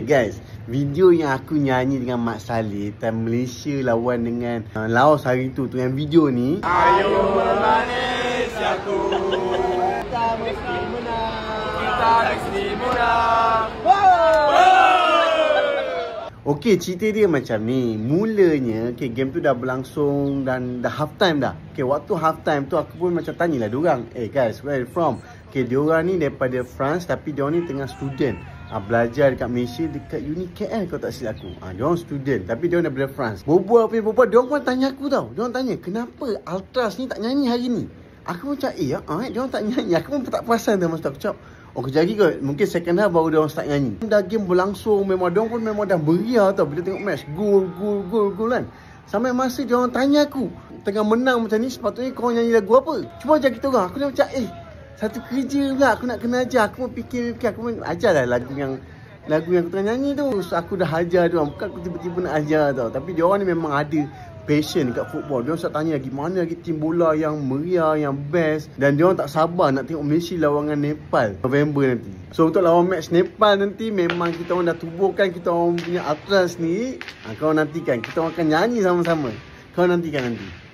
Guys, video yang aku nyanyi dengan Mat Salleh time Malaysia lawan dengan Laos hari tu yang video ni. Ayo Malaysiaku, kita mesti menang. Kita mesti menang. Okey, cerita dia macam ni. Mulanya, game tu dah berlangsung dan dah half time dah. Waktu half time tu aku pun macam tanyalah diorang, guys, where you from? Diorang ni daripada France tapi diorang ni tengah student. Belajar dekat Malaysia dekat Uni KL kalau tak silap aku. Diorang student tapi diorang daripada France. Berbual, diorang pun tanya aku tau. Diorang tanya, kenapa Ultras ni tak nyanyi hari ni? Aku macam, diorang tak nyanyi. Aku pun tak perasan tu masa aku cakap. Kejap lagi kot, mungkin second half baru diorang start nyanyi. Dah game berlangsung, memang diorang pun memang dah meriah tau bila tengok match. Gol kan. Sampai masa diorang tanya aku, tengah menang macam ni, sepatutnya korang nyanyi lagu apa? Cuba ajar kita orang. Aku dah macam, satu kerja pula aku nak kena ajar. Aku pun fikir aku pun ajarlah lagu yang aku tengah nyanyi tu. So, aku dah ajar diorang, bukan aku tiba-tiba nak ajar tau. Tapi diorang ni memang ada passion dekat football. Diorang start tanya gimana lagi tim bola yang meriah, yang best. Dan diorang tak sabar nak tengok Malaysia lawan dengan Nepal November nanti. So untuk lawan match Nepal nanti, memang kita orang dah tubuhkan kita orang punya Ultras ni. Kau nantikan, kita orang akan nyanyi sama-sama. Kau nantikan nanti.